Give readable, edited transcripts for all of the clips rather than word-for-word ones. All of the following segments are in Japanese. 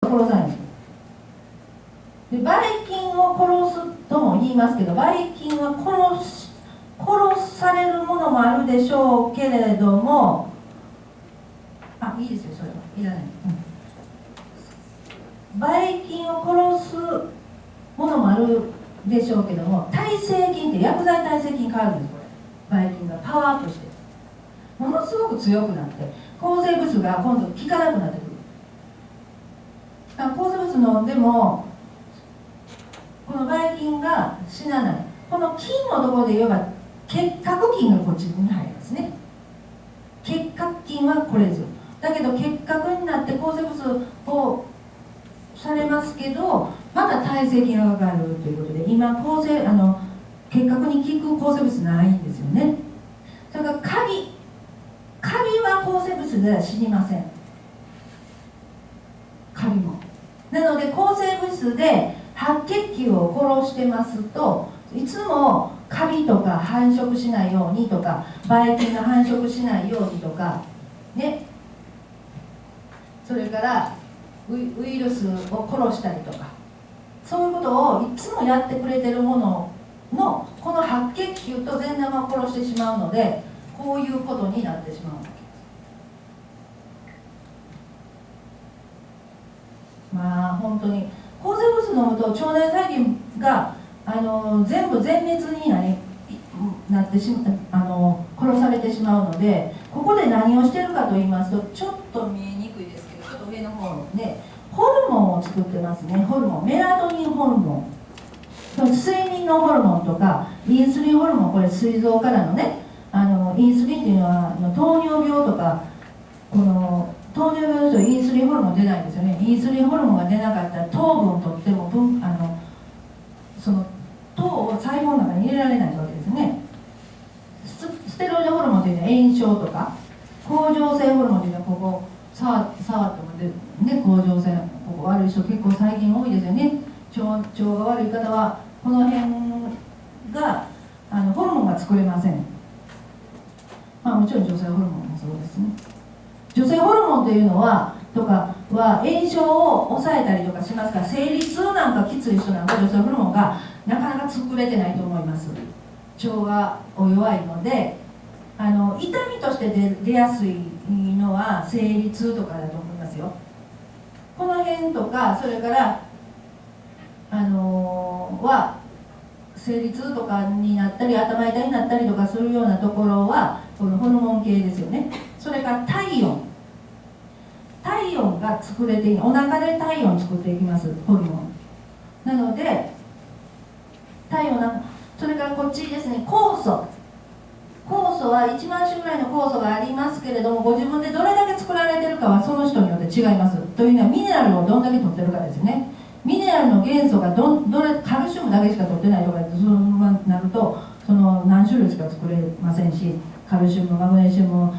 殺さないんですよ。でばい菌を殺すとも言いますけど、ばい菌は殺されるものもあるでしょうけれども、いいですよ、それはいらない、ばい菌を殺すものもあるでしょうけども、耐性菌って薬剤耐性菌変わるんです。こればい菌がパワーアップしてものすごく強くなって、抗生物質が今度効かなくなってくる。抗生物質飲んでもこのばい菌が死なない。この菌のところで言えば結核菌がこっちに入りますね。結核菌はこれですよ。だけど結核になって抗生物質をされますけど、まだ耐性菌がかかるということで、今結核に効く抗生物質ないんですよね。それからカビは抗生物質では死にません。カビも。なので抗生物質で白血球を殺してますと、いつもカビとか繁殖しないようにとか、ばい菌が繁殖しないようにとかね、それからウイルスを殺したりとか、そういうことをいつもやってくれてるもののこの白血球と善玉を殺してしまうので、こういうことになってしまうわけです。本当に抗生物質飲むと腸内細菌が全部全滅になって殺されてしまうので、ここで何をしてるかと言いますと、ちょっと見えにくいですけど、ちょっと上の方でホルモンを作ってますね。ホルモン、メラトニンホルモン、睡眠のホルモンとかインスリンホルモン、これ膵臓からのね、インスリンっていうのは糖尿病とか、この糖尿病の人はインスリンホルモン出ないんですよね。インスリンホルモンが出なかったら糖分を取ってもその糖を細胞の中に入れられないわけですね。ステロイドホルモンというのは炎症とか、甲状腺ホルモンというのはここ触ってもね、甲状腺ここ悪い人結構最近多いですよね。腸が悪い方はこの辺がホルモンが作れません。もちろん女性ホルモンもそうですね。女性ホルモンというのは炎症を抑えたりとかしますから、生理痛なんかきつい人なんか女性ホルモンがなかなか作れてないと思います。腸がお弱いので、痛みとして出やすいのは生理痛とかだと思いますよ。この辺とか、それから生理痛とかになったり頭痛になったりとかするようなところはこのホルモン系ですよね。それから体温が作れてお腹で体温作っていきます、ホルモンなので、体温それからこっちですね、酵素は1万種ぐらいの酵素がありますけれども、ご自分でどれだけ作られてるかはその人によって違います。というのはミネラルをどんだけ取ってるかですね。ミネラルの元素がカルシウムだけしか取ってないとかそうなると、その何種類しか作れませんし、カルシウム、マグネシウム、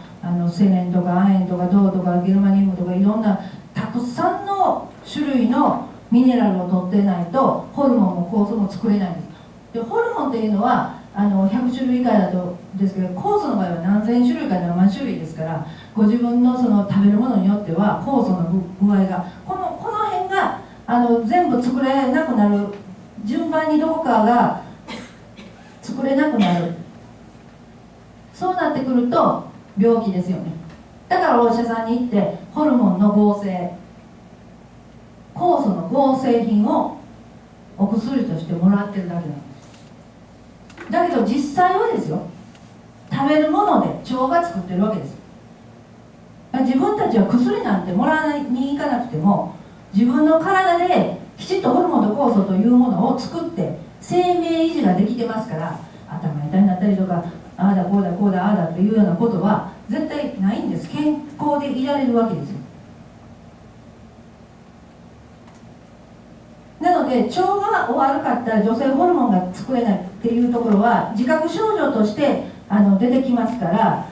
セレンとか亜鉛とか銅とかゲルマニウムとかいろんなたくさんの種類のミネラルを取ってないとホルモンも酵素も作れないんです。でホルモンというのは100種類以下だとですけど、酵素の場合は何千種類か何万種類ですから、ご自分のその食べるものによっては酵素の具合がこの辺が全部作れなくなる、順番にどこかが作れなくなる、そうなってくると病気ですよね。だからお医者さんに行ってホルモンの合成、酵素の合成品をお薬としてもらってるだけなんです。だけど実際はですよ、食べるもので腸が作ってるわけです。自分たちは薬なんてもらわに行かなくても、自分の体できちっとホルモンと酵素というものを作って生命維持ができてますから、頭痛になったりとか、ああだこうだこうだああだというようなことは絶対ないんです。健康でいられるわけですよ。なので腸が悪かったら女性ホルモンが作れないっていうところは自覚症状として出てきますから、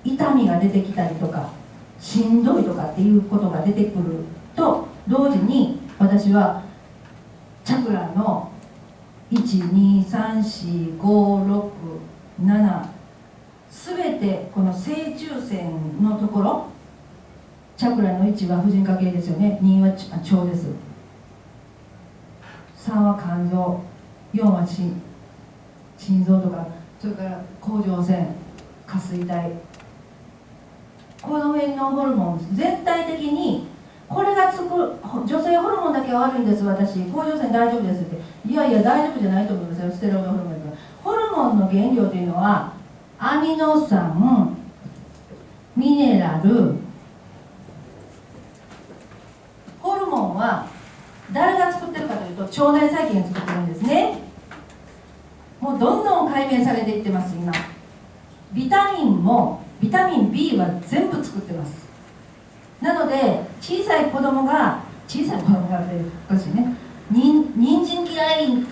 痛みが出てきたりとかしんどいとかっていうことが出てくると同時に、私はチャクラの1234567全てこの正中線のところチャクラの1は婦人科系ですよね。2は腸です。3は肝臓、4は心臓とか、それから甲状腺、下垂体、この辺のホルモン全体的にこれが女性ホルモンだけは悪いんです、私甲状腺大丈夫ですって、いやいや大丈夫じゃないと思いますよ。ステロイドホルモンだから。ホルモンの原料というのはアミノ酸、ミネラル、ホルモンは誰が作ってるかというと腸内細菌が作ってるんですね。もうどんどん解明されていってます。今ビタミンもビタミン B は全部作ってます。なので小さい子供がっておかしいね、人参嫌い、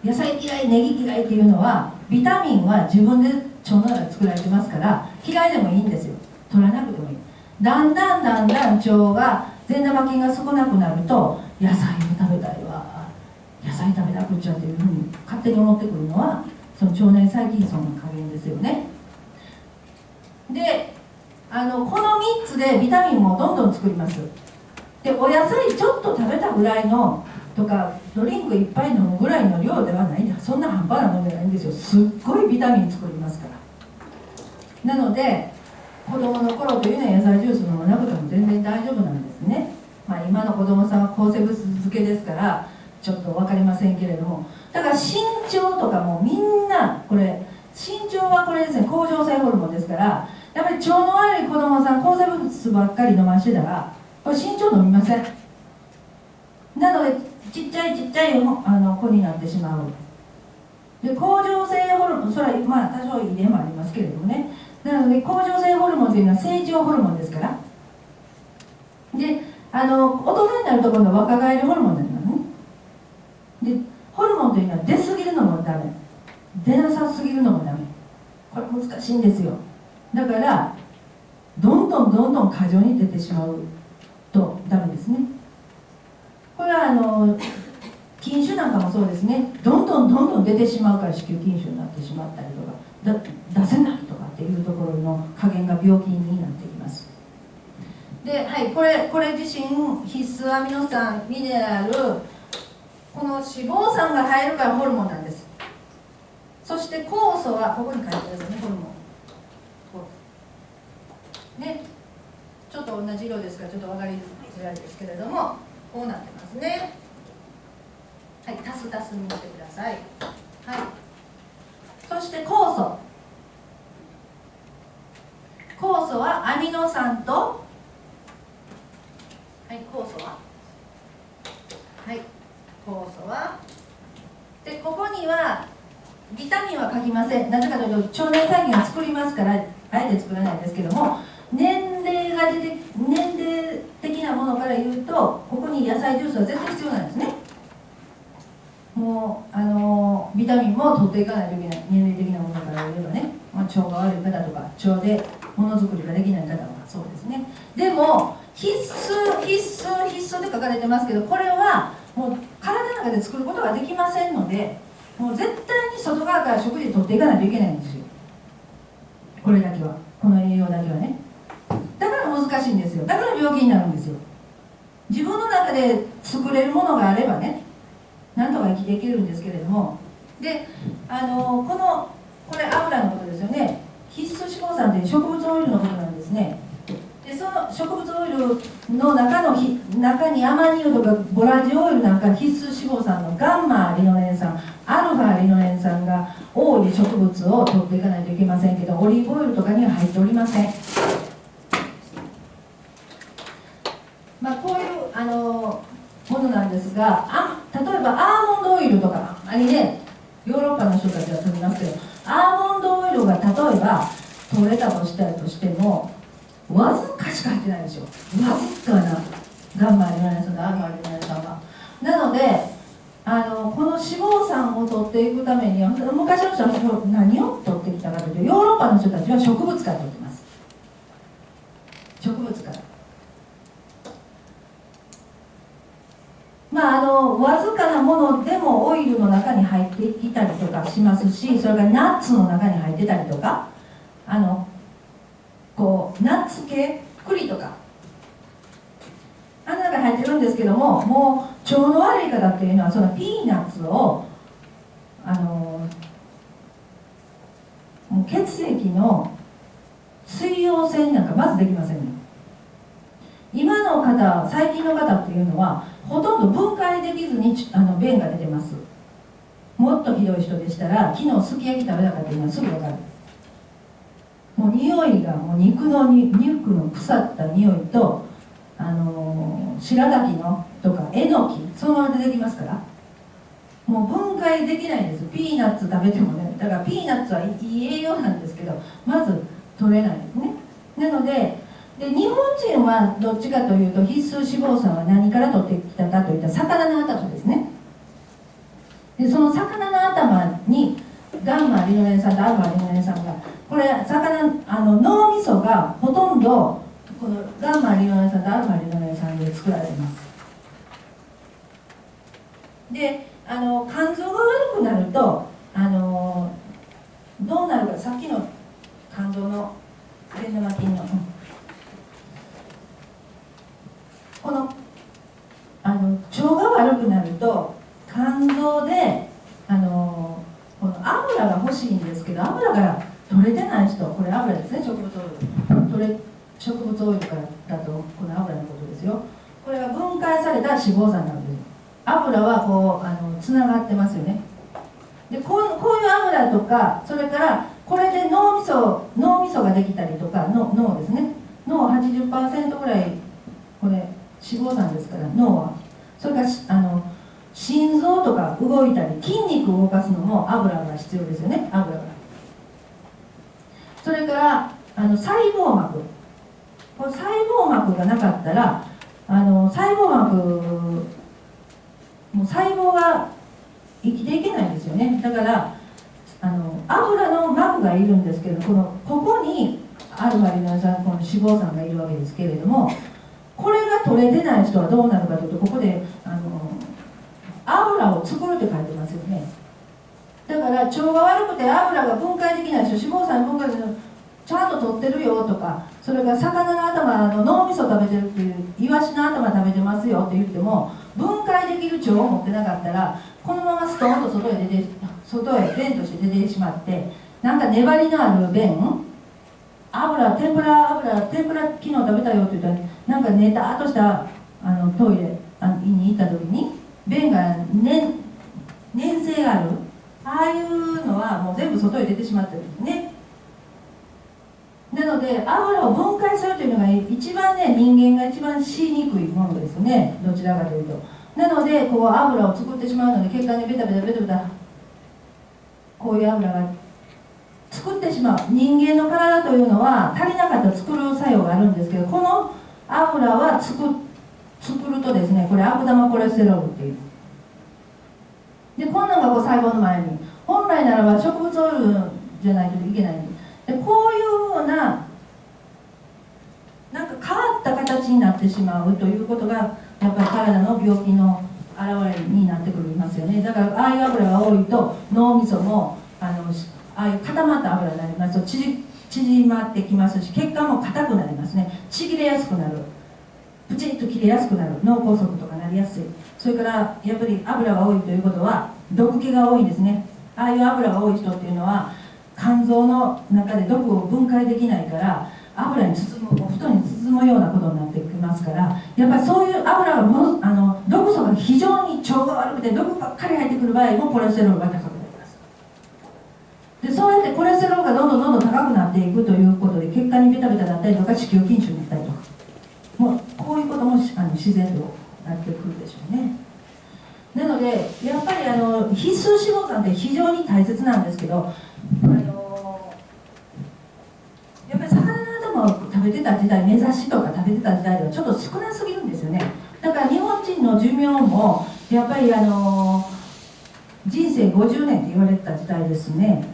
野菜嫌い、ネギ嫌いっていうのはビタミンは自分で腸の中で作られてますから嫌いでもいいんですよ。取らなくてもいい。だんだん腸が善玉菌が少なくなると野菜を食べたいわ、野菜食べなくちゃっていうふうに勝手に思ってくるのはその腸内細菌層の加減ですよね。でこの3つでビタミンもどんどん作ります。でお野菜ちょっと食べたぐらいのとかドリンクいっぱい飲むぐらいの量ではないんだ。そんな半端なものじゃないんですよ。すっごいビタミン作りますから。なので子供の頃というのは野菜ジュース飲まなくても全然大丈夫なんですね。今の子供さんは抗生物質漬けですからちょっと分かりませんけれども、だから身長とかもみんなこれ身長はこれですね、甲状腺ホルモンですから、やっぱり腸の悪い子供さん抗生物質ばっかり飲ましてたらこれ身長伸びません。なのでちっちゃい子になってしまう。で甲状腺ホルモン、それは多少遺伝もありますけれどもね、なので甲状腺ホルモンというのは成長ホルモンですから、で大人になると今度は若返りホルモンになりますね。でホルモンというのは出過ぎるのもダメ、出なさすぎるのもダメ、これ難しいんですよ。だからどんどん過剰に出てしまうとダメですね。これは筋腫なんかもそうですね。どんどん出てしまうから子宮筋腫になってしまったりとか出せないとかっていうところの加減が病気になってきます。で、はい、これ自身必須アミノ酸、ミネラル、この脂肪酸が入るからホルモンなんです。そして酵素はここに書いてあるんですね、ホルモンね、ちょっと同じ色ですからちょっと分かりづらいですけれどもこうなってますね。はい、足すにしてください。はい、そして酵素はアミノ酸と、はい、酵素はでここにはビタミンは書きません。なぜかというと腸内細菌が作りますからあえて作らないんですけども、年齢的なものから言うとここに野菜ジュースは絶対必要なんですね。もうビタミンも取っていかないといけない。年齢的なものから言えばね、腸が悪い方とか腸でものづくりができない方はそうですね。でも必須って書かれてますけど、これはもう体の中で作ることができませんので、もう絶対に外側から食事取っていかないといけないんですよ。これだけは、この栄養だけはね。だから難しいんですよ。だから病気になるんですよ。自分の中で作れるものがあればね、なんとか生きていけるんですけれども、でこれ油のことですよね。必須脂肪酸という植物オイルのことなんですね。でその植物オイルの中にアマニ油とかボラジオイルなんか必須脂肪酸のガンマリノレン酸、アルファリノレン酸が多い植物を取っていかないといけませんけど、オリーブオイルとかには入っておりません。こういうものなんですが、例えばアーモンドオイルとかね、ヨーロッパの人たちは取りますけど、アーモンドオイルが例えば取れたとしてもわずかしか入ってないんですよ。わずかなガンマリノレン酸とアルファリノレン酸が。なのでこの脂肪酸を取っていくためには昔の人は何を取ってきたかというと、ヨーロッパの人たちは植物から取ってます。植物から。わずかなものでもオイルの中に入っていたりとかしますし、それからナッツの中に入ってたりとか、こうナッツ系、栗とかあんなのが入ってるんですけども、もう腸の悪い方っていうのはそのピーナッツをもう血液の水溶性なんかまずできませんね。今の方、最近の方っていうのはほとんど分解できずに便が出てます。もっとひどい人でしたら、昨日すき焼き食べたかっていうのはすぐ分かる。もう匂いがもう肉の腐った匂いと、白滝のとかえのき、そのまま出てきますから、もう分解できないんです。ピーナッツ食べてもね。だからピーナッツはいい栄養なんですけど、まず取れないですね。なので日本人はどっちかというと、必須脂肪酸は何から取ってきたかといったら魚の頭ですね。でその魚の頭にガンマリノレン酸とアルファリノレン酸が、これ脳みそがほとんどこのガンマリノレン酸とアルファリノレン酸で作られます。で肝臓が悪くなるとどうなるか、さっきの肝臓の善玉菌の、この腸が悪くなると肝臓でこの油が欲しいんですけど、油が取れてない人、これ油ですね、植物オイル、植物オイルからだとこの油のことですよ。これが分解された脂肪酸なんです。油はこうつながってますよね。でこういう油とか、それからこれで脳みそができたりとか、脳ですね、脳 80% ぐらいこれ脂肪酸ですから、脳は。それから心臓とか動いたり筋肉を動かすのも油が必要ですよね、油が。それから細胞膜、この細胞膜がなかったら細胞膜、もう細胞が生きていけないんですよね。だから油の膜がいるんですけど、ここにアルファリノレン酸、この脂肪酸がいるわけですけれども、これが取れてない人はどうなるかというと、ここで油を作るって書いてますよね。だから腸が悪くて油が分解できない人、脂肪酸分解できない人ちゃんと取ってるよとか、それから魚の頭脳みそ食べてるっていう、イワシの頭食べてますよって言っても、分解できる腸を持ってなかったら、このままストーンと外へ便として出てしまって、なんか粘りのある便、天ぷら昨日食べたよって言ったら、なんかネターっとしたトイレに行った時に便が粘性がある、ああいうのはもう全部外へ出てしまってるんですね。なので油を分解するというのが一番ね、人間が一番しにくいものですね、どちらかというと。なのでこう油を作ってしまうので、血管にベタベタこういう油が作ってしまう。人間の体というのは足りなかったら作る作用があるんですけど、この油は作るとですね、これ悪玉コレステロールっていう。でこんなのがこう細胞の前に、本来ならば植物オイルじゃないといけないんです。でこういうふうななんか変わった形になってしまうということが、やっぱり体の病気の表れになってくりますよね。だからああいう油が多いと脳みそもああいう固まった油になりますと縮まってきますし、血管も硬くなりますね。ちぎれやすくなる、プチッと切れやすくなる、脳梗塞とかなりやすい。それからやっぱり油が多いということは毒気が多いんですね。ああいう油が多い人っていうのは肝臓の中で毒を分解できないから、油に包む、お布団に包むようなことになってきますから、やっぱりそういう油が毒素が非常に腸が悪くて毒ばっかり入ってくる場合もコレステロールが高くなります。でそうやってコレステロールがどんどん高くなっていくということで、血管にベタベタだったりとか、子宮筋腫になったりとか、もうこういうことも自然となってくるでしょうね。なのでやっぱり必須脂肪酸って非常に大切なんですけど、やっぱり魚の頭を食べてた時代、目指しとか食べてた時代ではちょっと少なすぎるんですよね。だから日本人の寿命もやっぱり人生50年って言われてた時代ですね。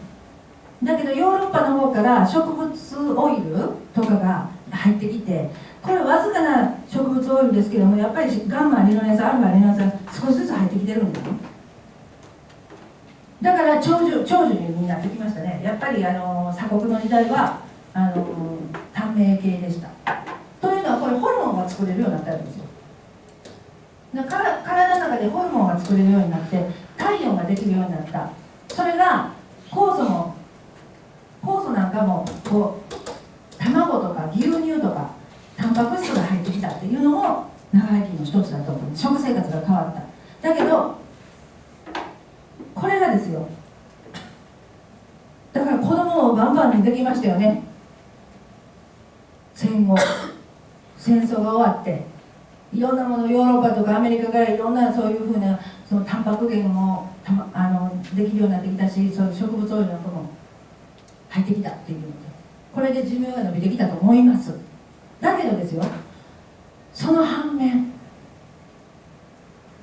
だけどヨーロッパの方から植物オイルとかが入ってきて、これわずかな植物オイルですけども、やっぱりガンマリノレン酸、アルファリノレン酸少しずつ入ってきてるんですね。だから長寿になってきましたね。やっぱり鎖国の時代はタン明系でした。というのはこれホルモンが作れるようになったわけですよ。だから体の中でホルモンが作れるようになって体温ができるようになった。それが酵素なんかもこう卵とか牛乳とかタンパク質が入ってきたっていうのも長生きの一つだと思う。食生活が変わった。だけどこれがですよ、だから子供をバンバンにできましたよね。戦後戦争が終わっていろんなもの、ヨーロッパとかアメリカからいろんなそういうふうなそのタンパク源もできるようになってきたし、そういう植物オイルなんかも入ってきたっていうので、これで寿命が伸びてきたと思います。だけどですよ、その反面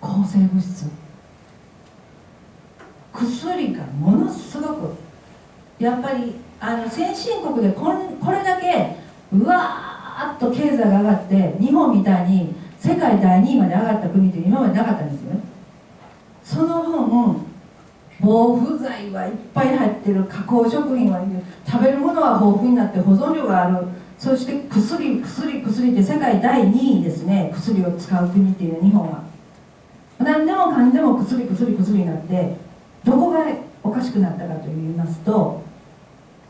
抗生物質、薬がものすごくやっぱり先進国でこれだけうわーっと経済が上がって日本みたいに世界第2位まで上がった国って今までなかったんですよね。その分防腐剤はいっぱい入ってる、加工食品はいる、食べるものは豊富になって保存量がある、そして薬って世界第2位ですね。薬を使う国っていう日本は何でもかんでも薬になって、どこがおかしくなったかと言いますと、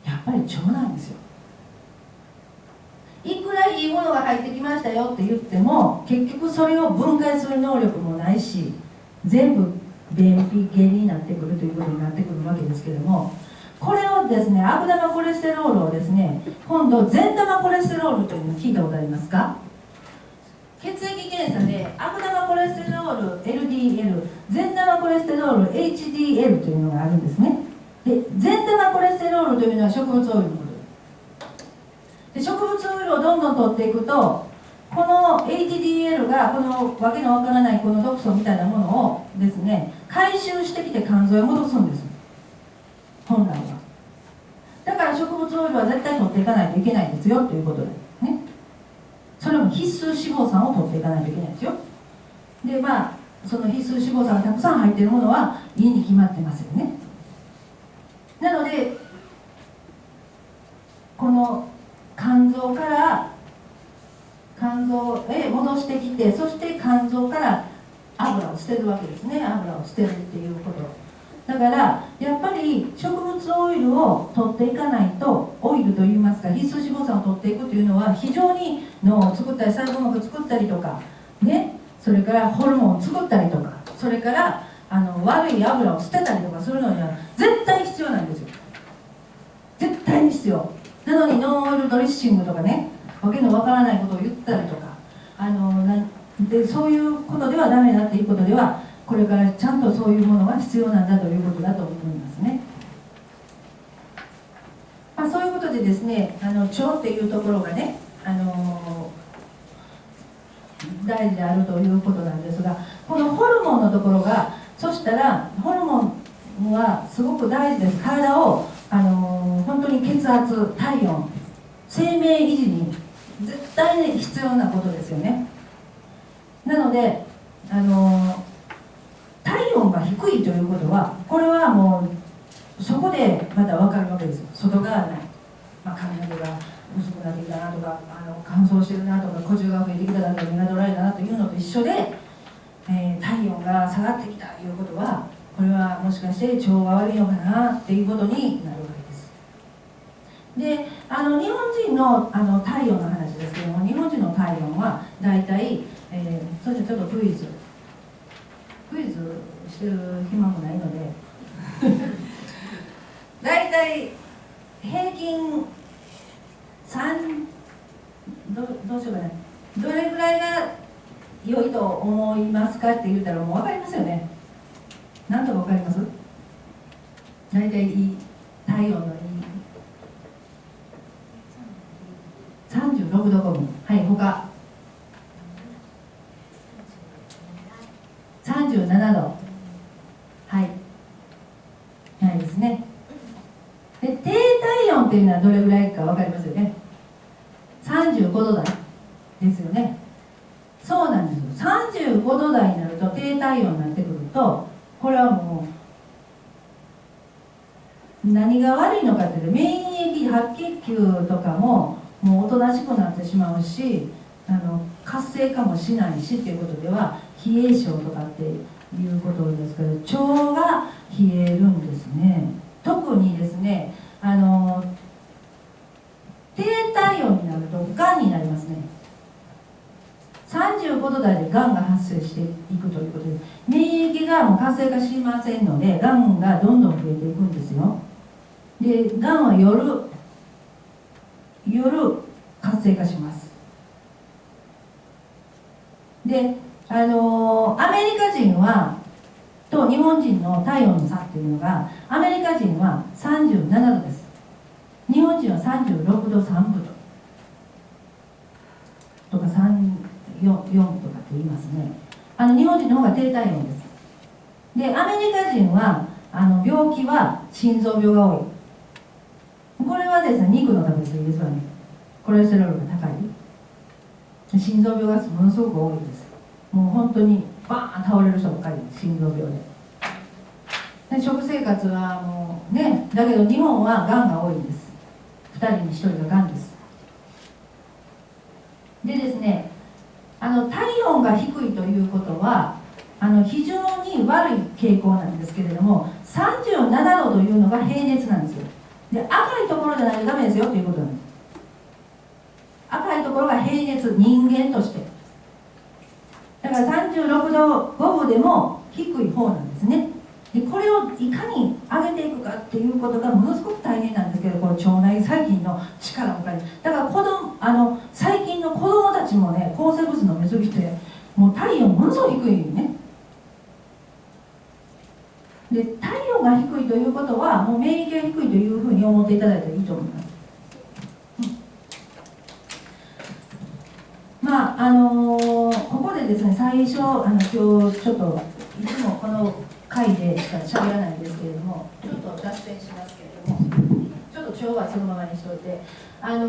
やっぱり腸なんですよ。いくらいいものが入ってきましたよって言っても結局それを分解する能力もないし、全部便秘下痢になってくるということになってくるわけですけども、これをですね、悪玉コレステロールをですね、今度善玉コレステロールというのを聞いたことありますか？血液検査で悪玉コレステロール LDL、 善玉コレステロール HDL というのがあるんですね。で、善玉コレステロールというのは植物オイルのことで、植物オイルをどんどん取っていくと、この HDL がこのわけのわからないこの毒素みたいなものをですね、回収してきて肝臓へ戻すんです、本来は。だから植物オイルは絶対取っていかないといけないんですよということでね。それも必須脂肪酸を取っていかないといけないですよ。で、その必須脂肪酸がたくさん入っているものはいいに決まってますよね。なのでこの肝臓から肝臓へ戻してきて、そして肝臓から油を捨てるわけですね。油を捨てるっていうことだから、やっぱり植物オイルを取っていかないと、オイルといいますか必須脂肪酸を取っていくというのは非常に脳を作ったり細胞膜作ったりとかね、それからホルモンを作ったりとか、それから悪い油を捨てたりとかするのには絶対必要なんですよ。絶対に必要なのに、ノンオイルドレッシングとかね、わけのわからないことを言ったりとかで、そういうことではダメだっていうことでは、これからちゃんとそういうものが必要なんだということだと思いますね。そういうことでですね、腸っていうところがね、大事であるということなんですが、このホルモンのところが、そしたらホルモンはすごく大事です。体を本当に血圧、体温、生命維持に絶対に必要なことですよね。なので体温が低いということは、これはもうそこでまた分かるわけですよ。外側の、髪の毛が薄くなってきたなとか、乾燥してるなとか、呼吸が増えてきたなとか、目が取られたなというのと一緒で、体温が下がってきたということは、これはもしかして腸が悪いのかなっていうことになるわけです。で、日本人の体温の話ですけども、日本人の体温はだいたい、それでちょっとクイズしてる暇もないのでだいたい平均どうしようかな、どれぐらいが良いと思いますかって言ったらもう分かりますよね。何とか分かります？だいたい体温のいい36度5分。はい、他37度。はい、ないですね。で、低体温っていうのはどれぐらいか分かりますよね。35度台ですよね。そうなんですよ。35度台になると、低体温になってくると、これはもう何が悪いのかっていうと、免疫白血球とかももうおとなしくなってしまうし、活性化もしないしっていうことでは冷え性とかっていうことですけど、腸が冷えるんですね。特にですね、低体温になるとがんになりますね。35度台でがんが発生していくということで、免疫がもう活性化しませんので、がんがどんどん増えていくんですよ。で、がんは夜活性化します。で、アメリカ人と日本人の体温の差っていうのが、アメリカ人は37度です。日本人は36度3分とか34とかって言いますね。日本人の方が低体温です。で、アメリカ人は病気は心臓病が多い。これはですね、肉の食べ過ぎですわね。コレステロールが高い。心臓病がものすごく多いです。もう本当にバーン倒れる人ばっかり、心臓病で。食生活はもうね、だけど日本はがんが多いんです。2人に1人ががんです。でですね、体温が低いということは非常に悪い傾向なんですけれども、37度というのが平熱なんですよ。で、赤いところじゃないとダメですよということなんです。赤いところが平熱、人間として。だから36度5分でも低い方なんですね。で、これをいかに上げていくかっていうことがものすごく大変なんですけど、この腸内細菌の力を借りる。だから最近の子供たちもね、抗生物質飲みすぎてもう体温ものすごく低いね。で、体温が低いということはもう免疫が低いというふうに思っていただいたらいいと思います。ここでですね、最初今日ちょっといつもこの回でしか喋らないんですけれども、ちょっと脱線しますけれども、ちょっと今日はそのままにしておいて、骨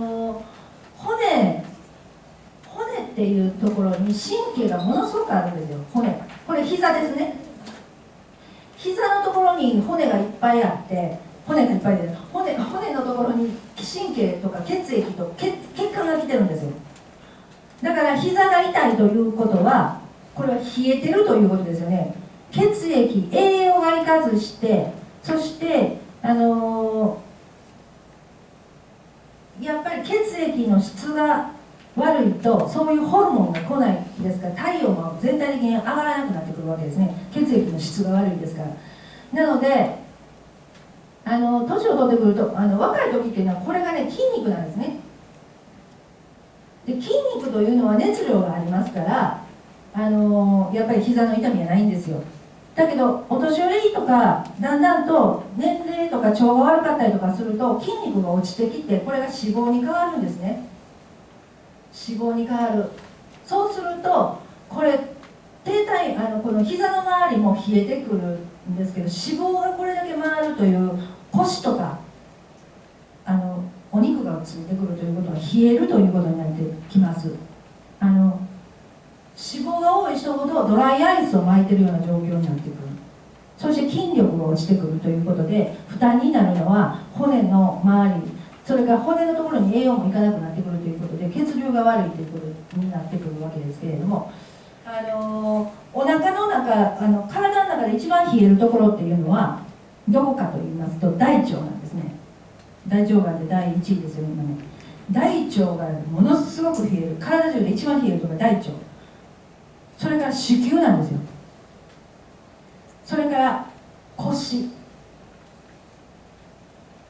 っていうところに神経がものすごくあるんですよ。これ膝ですね。膝のところに骨がいっぱいあって、骨のところに神経とか血液と血管が来てるんですよ。だから膝が痛いということは、これは冷えてるということですよね。血液、栄養がいかずして、そしてやっぱり血液の質が悪いと、そういうホルモンが来ないですから、体温も全体的に上がらなくなってくるわけですね。血液の質が悪いですから。なので年を取ってくると若い時っていうのはこれがね、筋肉なんですね。で、筋肉というのは熱量がありますから、やっぱり膝の痛みはないんですよ。だけどお年寄りとかだんだんと年齢とか腸が悪かったりとかすると筋肉が落ちてきて、これが脂肪に変わるんですね。脂肪に変わる。そうするとこれこの膝の周りも冷えてくるんですけど、脂肪がこれだけ回るという腰とかお肉がついてくるということは冷えるということになってきます。脂肪が多い人ほどドライアイスを巻いてるような状況になってくる。そして筋力が落ちてくるということで、負担になるのは骨の周り、それから骨のところに栄養もいかなくなってくるということで、血流が悪いということになってくるわけですけれども、お腹の中体の中で一番冷えるところっていうのはどこかと言いますと、大腸なんですね。大腸がんで第1位ですよ今ね。大腸がものすごく冷える。体中で一番冷えるところが大腸。それから子宮なんですよ。それから腰。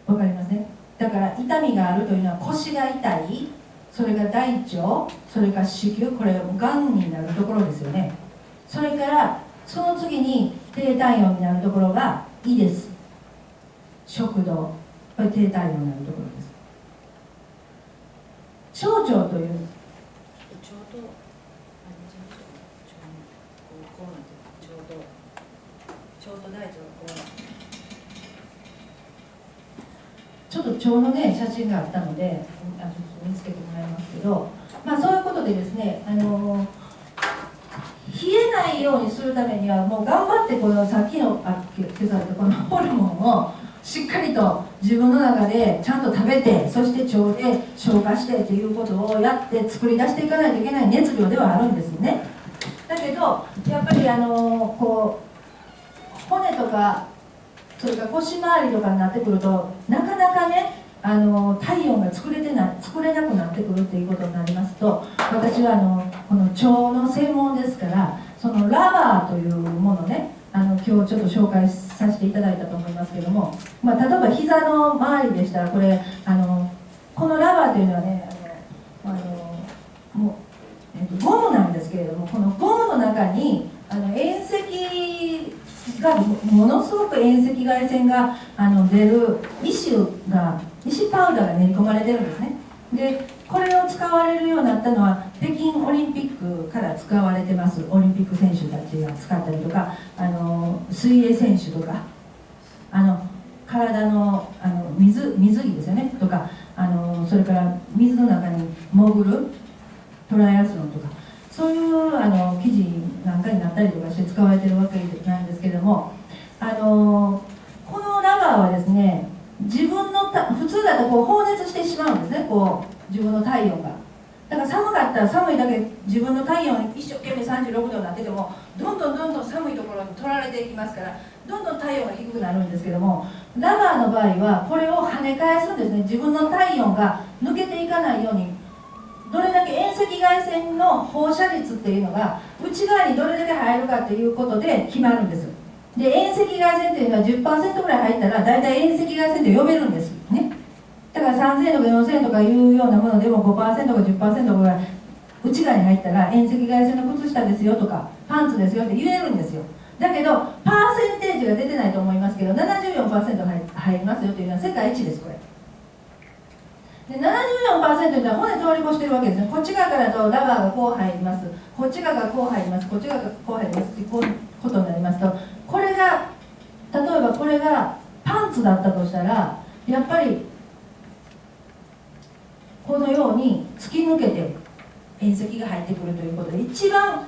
わかりますね。だから痛みがあるというのは腰が痛い、それから大腸、それから子宮、これがんになるところですよね。それからその次に低体温になるところが胃です。食道、これ低体温になるところです。小腸という腸と大腸ちょっと腸のね写真があったので見つけてもらいますけど、そういうことでですね、冷えないようにするためにはもう頑張ってこのさっきの今朝このホルモンをしっかりと自分の中でちゃんと食べて、そして腸で消化してっていうことをやって作り出していかないといけない熱量ではあるんですよね。だけどやっぱりこう骨とかそれから腰回りとかになってくるとなかなかね体温が作れなくなってくるっていうことになりますと、私はこの腸の専門ですから、そのラバーというものね、今日ちょっと紹介させていただいたと思いますけども、例えば膝の周りでしたらこれこのラバーというのはねもうゴムなんですけれども、このゴムの中に遠赤がものすごく遠赤外線が出る石パウダーが練り込まれてるんですね。でこれを使われるようになったのは北京オリンピックから使われてます。オリンピック選手たちが使ったりとか水泳選手とか体の水着ですよねとかそれから水の中に潜るトライアスロンとか、そういう記事なんかになったりとかして使われてるわけなんですけれども、このラバーはですね、自分の普通だとこう放熱してしまうんですね、こう自分の体温が。だから寒かったら寒いだけ自分の体温一生懸命36度になっててもどんどん寒いところに取られていきますから、どんどん体温が低くなるんですけども、ラバーの場合はこれを跳ね返すんですね。自分の体温が抜けていかないように、どれだけ遠赤外線の放射率っていうのが内側にどれだけ入るかということで決まるんです。で遠赤外線っていうのは 10% ぐらい入ったらだいたい遠赤外線と呼べるんですね。だから3000とか4000とかいうようなものでも 5% か 10% ぐらい内側に入ったら遠赤外線の靴下ですよとかパンツですよって言えるんですよ。だけどパーセンテージが出てないと思いますけど 74% 入りますよというのは世界一です。これで 74% というのは骨通り越してるわけですね。こっち側からとラバーがこう入ります、こっち側がこう入ります、こっち側がこう入りますってこういうことになりますと、これが例えばこれがパンツだったとしたらやっぱりこのように突き抜けて遠赤が入ってくるということで、一番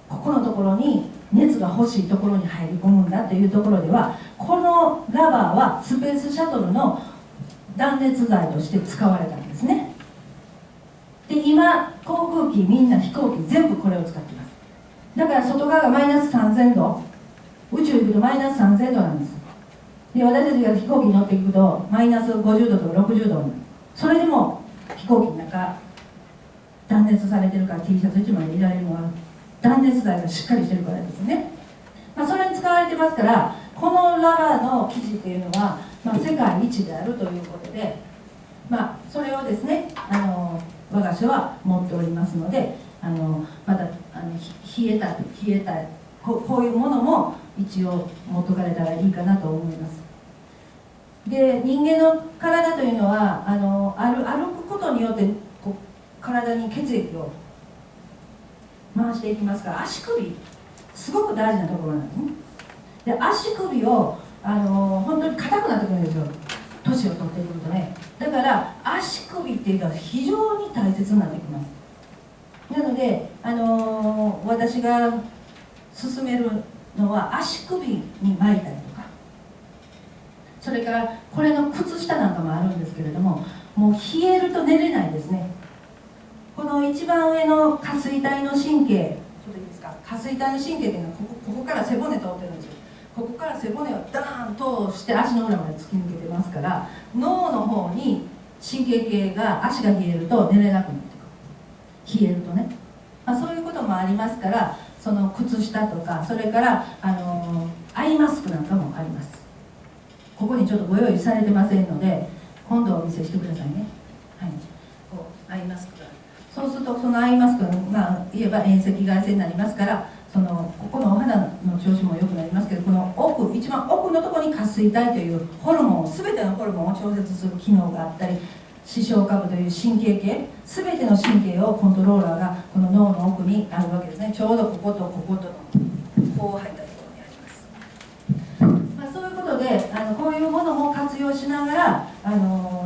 ここのところに熱が欲しいところに入り込むんだというところでは、このラバーはスペースシャトルの断熱材として使われたんですね。で今航空機みんな飛行機全部これを使っています。だから外側がマイナス3000度、宇宙行くとマイナス3000度なんです。で私たちが飛行機に乗っていくとマイナス50度とか60度になる。それでも飛行機の中断熱されてるから T シャツ1枚でいられるのは断熱材がしっかりしてるからですね。それに使われてますから、このラバーの生地っていうのは、世界一であるということで、それをですね我が社は持っておりますので、また冷えたこういうものも一応持っとかれたらいいかなと思います。で人間の体というのは歩くことによってこう体に血液を回していきますから、足首すごく大事なところなんですね。で足首を本当に硬くなってくるんですよ、年を取ってくるとね。だから足首っていうのは非常に大切になってきます。なので私が勧めるのは足首に巻いたりとか、それからこれの靴下なんかもあるんですけれども、もう冷えると寝れないですね。この一番上の下垂体の神経、ちょっといいですか、下垂体の神経っていうのはここから背骨通ってるんですよ。ここから背骨をダーン通して足の裏まで突き抜けてますから、脳の方に神経系が足が冷えると寝れなくなってくる、冷えるとね、そういうこともありますから、その靴下とか、それからアイマスクなんかもあります。ここにちょっとご用意されてませんので今度お見せしてくださいね。はい、こうアイマスクが、そうするとそのアイマスクが言えば遠赤外線になりますから、ここのお肌の調子も良くなりますけど、この一番奥のところに下垂体というホルモン、全てのホルモンを調節する機能があったり、視床下部という神経系、全ての神経をコントローラーがこの脳の奥にあるわけですね。ちょうどこことこことのこう入ったところにあります。そういうことでこういうものも活用しながら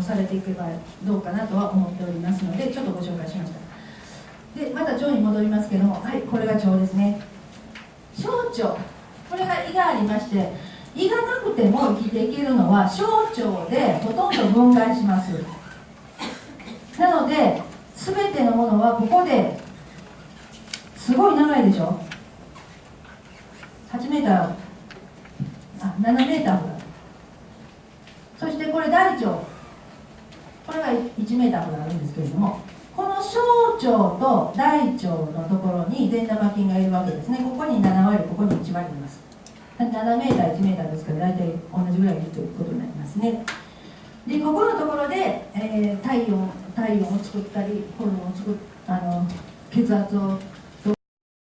されていけばどうかなとは思っておりますので、ちょっとご紹介しました。でまた腸に戻りますけども、はい、これが腸ですね。小腸、これが胃がありまして、胃がなくても生きていけるのは小腸でほとんど分解します。なので全てのものはここですごい長いでしょ。8メーター7メーターほど。そしてこれ大腸、これが1メーターほどあるんですけれども、この小腸と大腸のところに善玉菌がいるわけですね。ここに7割、ここに1割います。7メーター1メーターですから大体同じぐらいいるということになりますね。でここのところで、体温を作ったりホルモンを血圧を